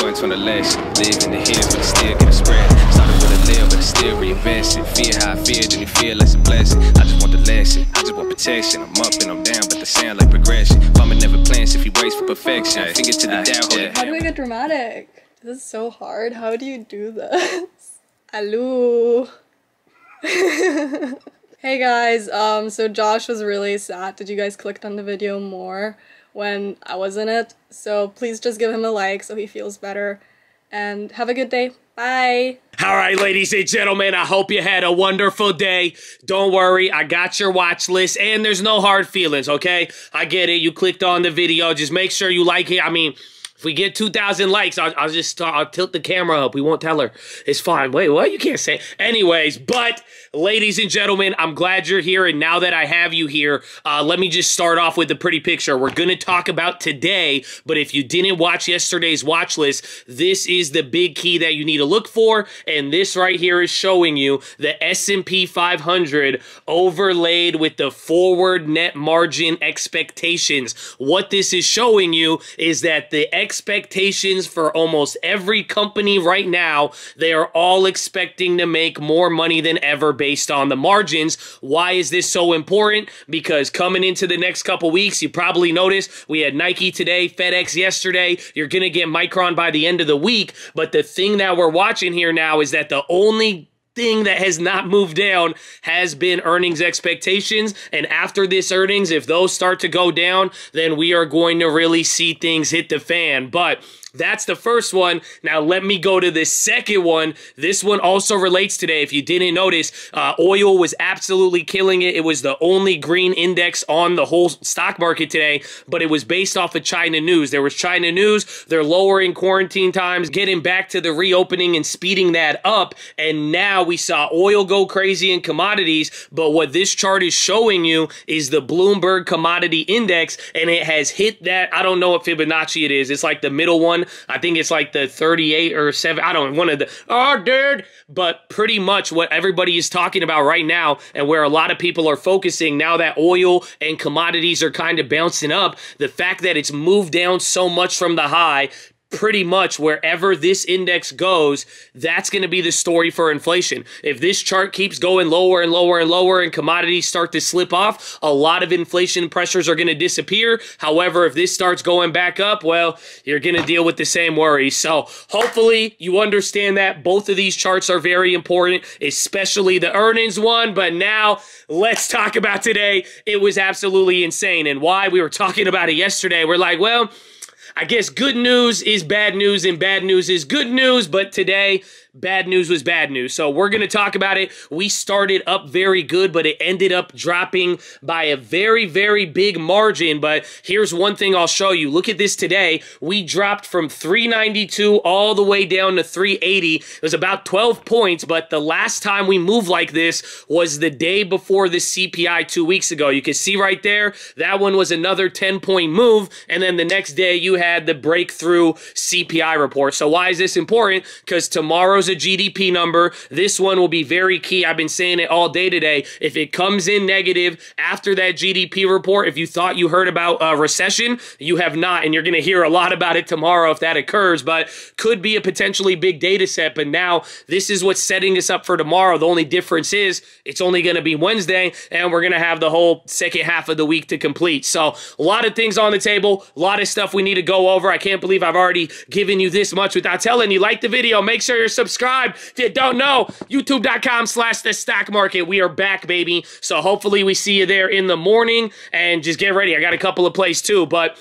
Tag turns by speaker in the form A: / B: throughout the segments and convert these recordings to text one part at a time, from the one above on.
A: points on the lesson. Live in the hills, but it still get spread. Started with a little, but it still reinvested. Fear how I feel, then you feel less a blessing. I just want the lesson, I just want protection. I'm up and I'm down, but the sound like progression. Farmer never plans if he waits for perfection. Finger to the down, hold it.
B: How do I get dramatic? This is so hard. How do you do this? Hello. Hey guys, so Josh was really sad that you guys clicked on the video more when I was in it. So please just give him a like so he feels better. And have a good day. Bye.
C: All right, ladies and gentlemen, I hope you had a wonderful day. Don't worry, I got your watch list, and there's no hard feelings, okay? I get it. You clicked on the video. Just make sure you like it. I mean, if we get 2,000 likes, I'll tilt the camera up. We won't tell her. It's fine. Wait, what? You can't say. Anyways, but ladies and gentlemen, I'm glad you're here. And now that I have you here, let me just start off with the pretty picture. We're going to talk about today, but if you didn't watch yesterday's watch list, this is the big key that you need to look for. And this right here is showing you the S&P 500 overlaid with the forward net margin expectations. What this is showing you is that the expectations for almost every company right now, they are all expecting to make more money than ever based on the margins. Why is this so important? Because coming into the next couple weeks, you probably noticed we had Nike today, FedEx yesterday. You're going to get Micron by the end of the week. But the thing that we're watching here now is that the only thing that has not moved down has been earnings expectations. And after this earnings, if those start to go down, then we are going to really see things hit the fan. But that's the first one. Now let me go to the second one. This one also relates today. If you didn't notice, oil was absolutely killing it. It was the only green index on the whole stock market today, but it was based off of China news. There was China news. They're lowering quarantine times, getting back to the reopening and speeding that up. And now we saw oil go crazy in commodities. But what this chart is showing you is the Bloomberg Commodity Index, and it has hit that. I don't know what Fibonacci it is. It's like the middle one. I think it's like the 38 or 7. I don't know, one of the, oh, dude. But pretty much what everybody is talking about right now, and where a lot of people are focusing now that oil and commodities are kind of bouncing up, the fact that it's moved down so much from the high, pretty much wherever this index goes, that's going to be the story for inflation. If this chart keeps going lower and lower and lower and commodities start to slip off, a lot of inflation pressures are going to disappear. However, if this starts going back up, well, you're going to deal with the same worries. So hopefully you understand that both of these charts are very important, especially the earnings one. But now let's talk about today. It was absolutely insane. And why? We were talking about it yesterday. We're like, well, I guess good news is bad news and bad news is good news, but today, bad news was bad news. So we're going to talk about it. We started up very good, but it ended up dropping by a very, very big margin. But here's one thing I'll show you. Look at this today. We dropped from 392 all the way down to 380. It was about 12 points, but the last time we moved like this was the day before the CPI 2 weeks ago. You can see right there, that one was another 10-point move. And then the next day you had the breakthrough CPI report. So why is this important? Because tomorrow's a GDP number. This one will be very key. I've been saying it all day today. If it comes in negative after that GDP report, if you thought you heard about a recession, you have not, and you're going to hear a lot about it tomorrow if that occurs, but could be a potentially big data set. But now this is what's setting us up for tomorrow. The only difference is it's only going to be Wednesday, and we're going to have the whole second half of the week to complete. So a lot of things on the table, a lot of stuff we need to go over. I can't believe I've already given you this much without telling you. Like the video, make sure you're subscribed. If you don't know, youtube.com/thestockmarket. We are back, baby. So hopefully we see you there in the morning, and just get ready. I got a couple of plays too, but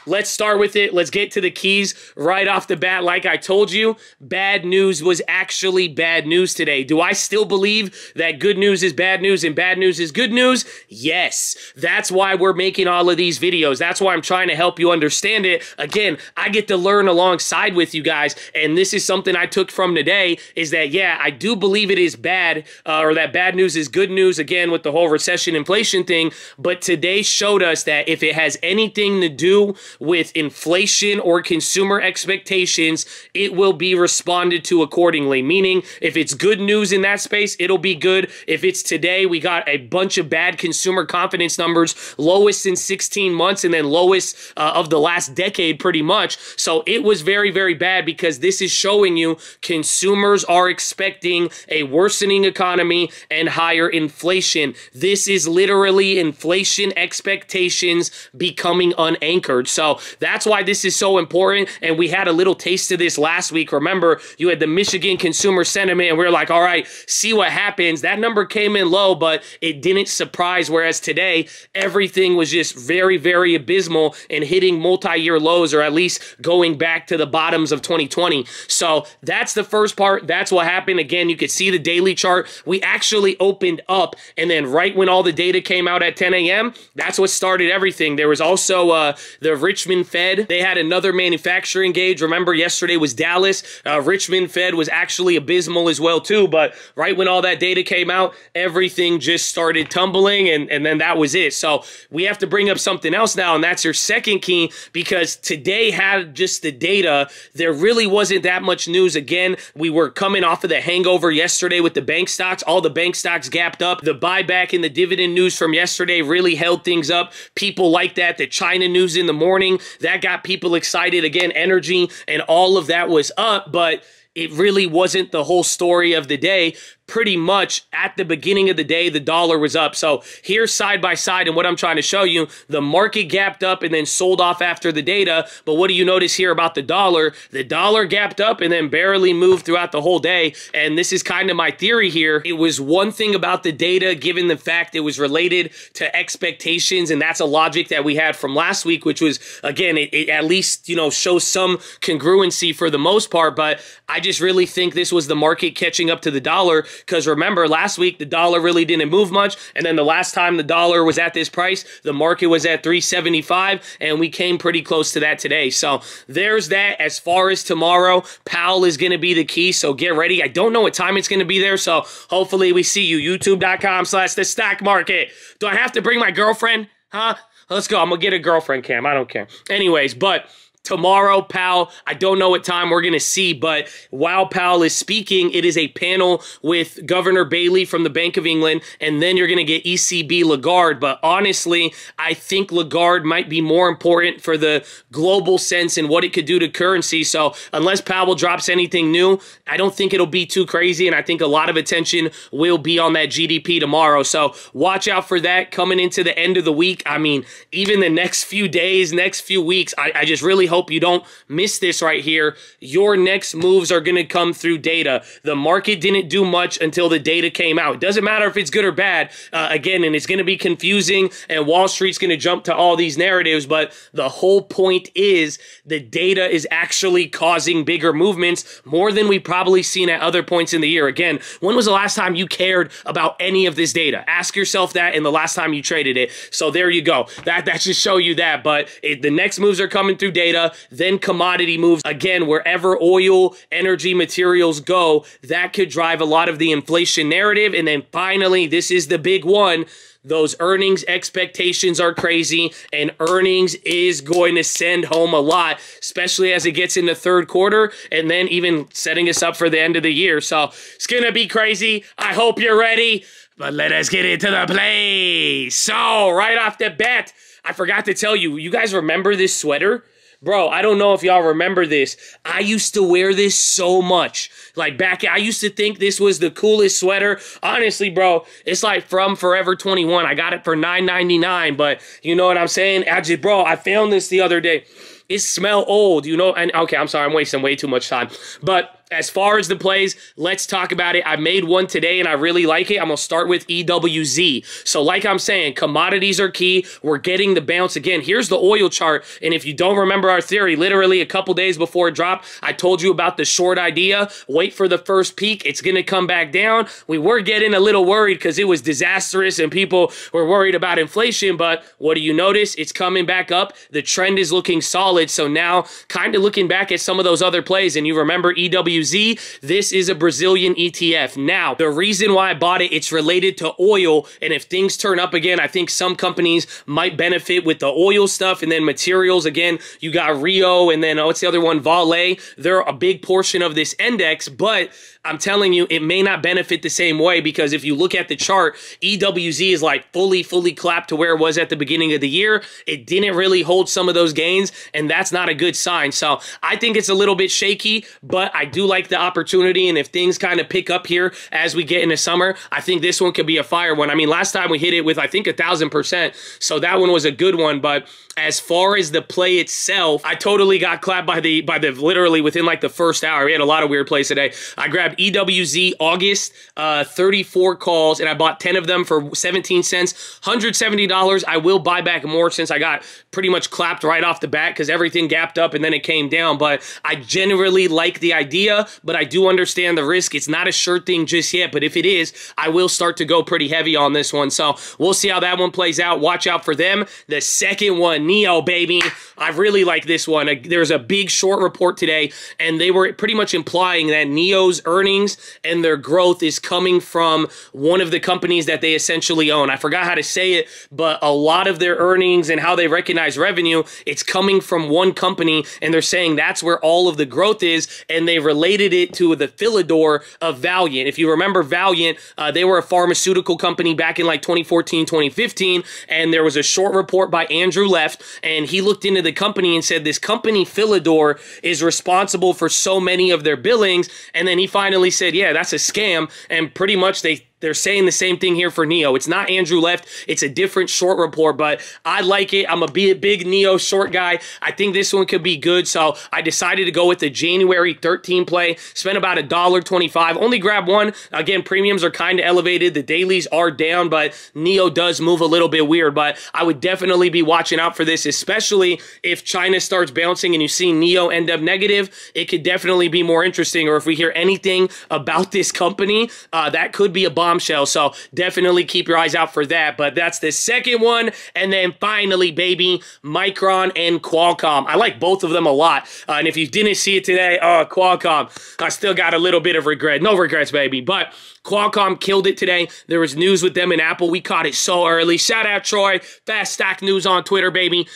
C: let's start with it. Let's get to the keys right off the bat. Like I told you, bad news was actually bad news today. Do I still believe that good news is bad news and bad news is good news? Yes. That's why we're making all of these videos. That's why I'm trying to help you understand it. Again, I get to learn alongside with you guys, and this is something I took from today, is that, yeah, I do believe it is bad, or that bad news is good news, again, with the whole recession inflation thing, but today showed us that if it has anything to do with inflation or consumer expectations, it will be responded to accordingly. Meaning, if it's good news in that space, it'll be good. If it's today, we got a bunch of bad consumer confidence numbers, lowest in 16 months and then lowest of the last decade pretty much. So it was very, very bad because this is showing you consumers are expecting a worsening economy and higher inflation. This is literally inflation expectations becoming unanchored. So that's why this is so important. And we had a little taste of this last week. Remember, you had the Michigan consumer sentiment and we were like, all right, see what happens. That number came in low, but it didn't surprise. Whereas today, everything was just very, very abysmal and hitting multi-year lows, or at least going back to the bottoms of 2020. So that's the first part. That's what happened. Again, you could see the daily chart. We actually opened up, and then right when all the data came out at 10 a.m., that's what started everything. There was also the Richmond Fed. They had another manufacturing gauge. Remember, yesterday was Dallas. Richmond Fed was actually abysmal as well too, but right when all that data came out, everything just started tumbling, and then that was it. So we have to bring up something else now, and that's your second key, because today had just the data. There really wasn't that much news. Again, we were coming off of the hangover yesterday with the bank stocks. All the bank stocks gapped up. The buyback and the dividend news from yesterday really held things up. People like that. The China news in the morning, that got people excited. Again, energy and all of that was up, but it really wasn't the whole story of the day. Pretty much at the beginning of the day, the dollar was up. So here's side by side, and what I'm trying to show you, the market gapped up and then sold off after the data. But what do you notice here about the dollar? The dollar gapped up and then barely moved throughout the whole day. And this is kind of my theory here. It was one thing about the data, given the fact it was related to expectations, and that's a logic that we had from last week, which was, again, it at least, you know, shows some congruency for the most part. But I just really think this was the market catching up to the dollar. Because remember, last week, the dollar really didn't move much. And then the last time the dollar was at this price, the market was at 375. And we came pretty close to that today. So there's that. As far as tomorrow, Powell is going to be the key. So get ready. I don't know what time it's going to be there. So hopefully we see you. YouTube.com/the stock market. Do I have to bring my girlfriend? Huh? Let's go. I'm going to get a girlfriend cam. I don't care. Anyways, but tomorrow, Powell, I don't know what time we're going to see, but while Powell is speaking, it is a panel with Governor Bailey from the Bank of England, and then you're going to get ECB Lagarde. But honestly, I think Lagarde might be more important for the global sense and what it could do to currency. So unless Powell drops anything new, I don't think it'll be too crazy, and I think a lot of attention will be on that GDP tomorrow. So watch out for that coming into the end of the week. I mean, even the next few days, next few weeks, I just really hope you don't miss this right here. Your next moves are going to come through data. The market didn't do much until the data came out. It doesn't matter if it's good or bad, again, and it's going to be confusing, and Wall Street's going to jump to all these narratives, but the whole point is the data is actually causing bigger movements, more than we've probably seen at other points in the year. Again, when was the last time you cared about any of this data? Ask yourself that, and the last time you traded it. So there you go. That should show you that, but the next moves are coming through data. Then commodity moves. Again, wherever oil, energy, materials go, that could drive a lot of the inflation narrative. And then finally, this is the big one. Those earnings expectations are crazy, and earnings is going to send home a lot, especially as it gets in the third quarter, and then even setting us up for the end of the year. So it's going to be crazy. I hope you're ready, but let us get into the play. So right off the bat, I forgot to tell you, you guys remember this sweater? Bro, I don't know if y'all remember this. I used to wear this so much. Like I used to think this was the coolest sweater. Honestly, bro, it's like from Forever 21. I got it for $9.99, but you know what I'm saying? Actually, bro, I found this the other day. It smell old, you know? And okay, I'm sorry, I'm wasting way too much time. But as far as the plays, let's talk about it. I made one today and I really like it. I'm going to start with EWZ. So like I'm saying, commodities are key. We're getting the bounce again. Here's the oil chart. And if you don't remember our theory, literally a couple days before it dropped, I told you about the short idea. Wait for the first peak. It's going to come back down. We were getting a little worried because it was disastrous and people were worried about inflation. But what do you notice? It's coming back up. The trend is looking solid. So now kind of looking back at some of those other plays, and you remember EWZ EWZ. This is a Brazilian ETF. Now, the reason why I bought it, it's related to oil, and if things turn up again, I think some companies might benefit with the oil stuff, and then materials. Again, you got Rio, and then what's the other one? Vale. They're a big portion of this index, but I'm telling you, it may not benefit the same way, because if you look at the chart, EWZ is like fully clapped to where it was at the beginning of the year. It didn't really hold some of those gains, and that's not a good sign. So I think it's a little bit shaky, but I do like the opportunity, and if things kind of pick up here as we get into summer, I think this one could be a fire one. I mean, last time we hit it with, I think, 1,000%, so that one was a good one. But as far as the play itself, I totally got clapped by the literally within like the first hour. We had a lot of weird plays today. I grabbed EWZ August, 34 calls, and I bought 10 of them for 17 cents, $170. I will buy back more since I got pretty much clapped right off the bat because everything gapped up and then it came down. But I generally like the idea, but I do understand the risk. It's not a sure thing just yet, but if it is, I will start to go pretty heavy on this one. So we'll see how that one plays out. Watch out for them. The second one, NEO, baby. I really like this one. There's a big short report today, and they were pretty much implying that NEO's earnings and their growth is coming from one of the companies that they essentially own. I forgot how to say it, but a lot of their earnings and how they recognize revenue, it's coming from one company, and they're saying that's where all of the growth is, and they related it to the Philidor of Valiant. If you remember Valiant, they were a pharmaceutical company back in like 2014, 2015, and there was a short report by Andrew Left, and he looked into the company and said this company Philidor is responsible for so many of their billings, and then he finally said, yeah, that's a scam, and pretty much they're saying the same thing here for NEO. It's not Andrew Left. It's a different short report, but I like it. I'm a big NEO short guy. I think this one could be good, so I decided to go with the January 13 play. Spent about $1.25. Only grab one. Again, premiums are kind of elevated. The dailies are down, but NEO does move a little bit weird, but I would definitely be watching out for this, especially if China starts bouncing and you see NEO end up negative. It could definitely be more interesting, or if we hear anything about this company, that could be a bombshell, so definitely keep your eyes out for that. But that's the second one, and then finally, baby, Micron and Qualcomm. I like both of them a lot, and if you didn't see it today, Qualcomm, I still got a little bit of regret. No regrets, baby, but Qualcomm killed it today. There was news with them and Apple. We caught it so early. Shout out Troy, Fast Stack News on Twitter, baby.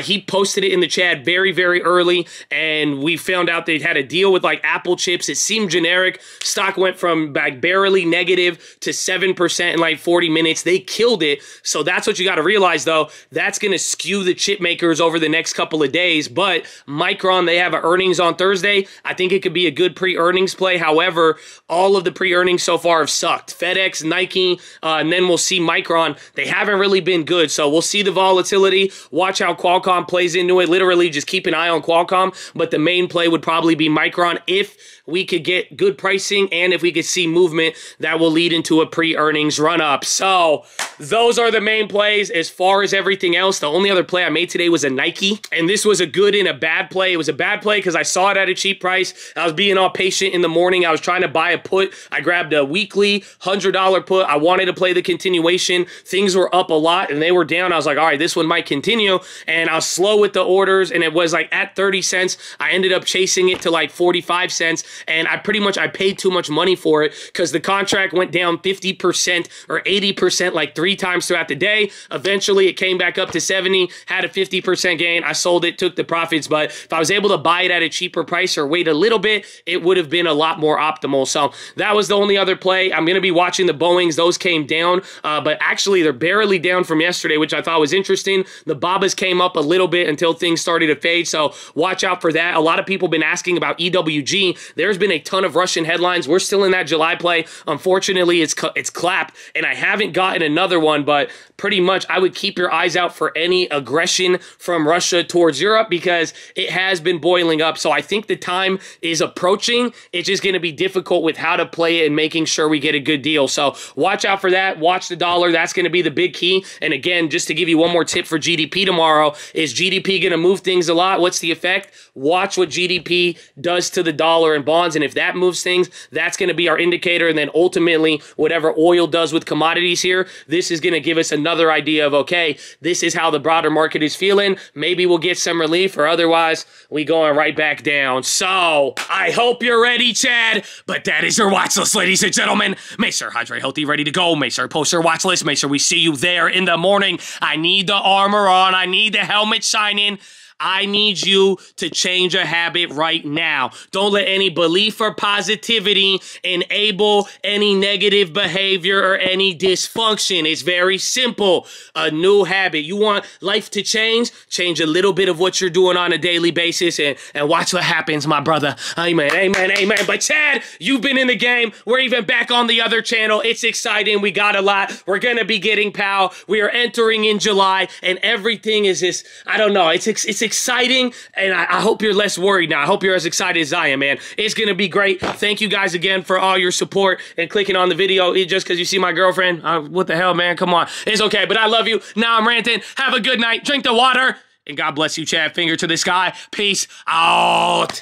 C: He posted it in the chat very early, and we found out they had a deal with like Apple chips. It seemed generic. Stock went from like barely negative to 7% in like 40 minutes. They killed it. So that's what you got to realize, though. That's going to skew the chip makers over the next couple of days. But Micron, they have earnings on Thursday. I think it could be a good pre-earnings play. However, all of the pre-earnings so far have sucked. FedEx, Nike, and then we'll see Micron. They haven't really been good, so we'll see the volatility. Watch how Qualcomm plays into it. Literally, just keep an eye on Qualcomm, but the main play would probably be Micron if we could get good pricing and if we could see movement that will lead into a pre-earnings run-up. So those are the main plays. As far as everything else, the only other play I made today was a Nike, and this was a good and a bad play. It was a bad play because I saw it at a cheap price. I was being all patient in the morning. I was trying to buy a put. I grabbed a weekly $100 put. I wanted to play the continuation. Things were up a lot and they were down. I was like, all right, this one might continue, and I was slow with the orders, and it was like at 30 cents. I ended up chasing it to like 45 cents, and I paid too much money for it because the contract went down 50% or 80% like 3 times throughout the day. Eventually, it came back up to 70, had a 50% gain. I sold it, took the profits, but if I was able to buy it at a cheaper price or wait a little bit, it would have been a lot more optimal. So that was the only other play. I'm going to be watching the Boeings. Those came down, but actually, they're barely down from yesterday, which I thought was interesting. The Babas came up a little bit until things started to fade, so watch out for that. A lot of people have been asking about EWG. There's been a ton of Russian headlines. We're still in that July play. Unfortunately, it's clapped, and I haven't gotten another one, but pretty much I would keep your eyes out for any aggression from Russia towards Europe because it has been boiling up. So I think the time is approaching. It's just going to be difficult with how to play it and making sure sure we get a good deal. So watch out for that. Watch the dollar. That's going to be the big key. And again, just to give you one more tip for GDP tomorrow, is GDP going to move things a lot? What's the effect? Watch what GDP does to the dollar and bonds. And if that moves things, that's going to be our indicator. And then ultimately, whatever oil does with commodities here, this is going to give us another idea of, okay, this is how the broader market is feeling. Maybe we'll get some relief, or otherwise we going right back down. So I hope you're ready, Chad. But that is your watch list, ladies and gentlemen. Make sure hydrate, healthy, ready to go. Make sure post your watch list. Make sure we see you there in the morning. I need the armor on. I need the helmet shining. I need you to change a habit right now. Don't let any belief or positivity enable any negative behavior or any dysfunction. It's very simple. A new habit. You want life to change? Change a little bit of what you're doing on a daily basis and watch what happens, my brother. Amen, amen, amen. But Chad, you've been in the game. We're even back on the other channel. It's exciting. We got a lot. We're going to be getting POW. We are entering in July, and everything is just, I don't know. It's exciting, and I hope you're less worried now. I hope you're as excited as I am, man. It's gonna be great. Thank you guys again for all your support and clicking on the video just because you see my girlfriend. What the hell, man? Come on. It's okay, but I love you. Now I'm ranting. Have a good night. Drink the water, and God bless you, Chad. Finger to the sky. Peace out.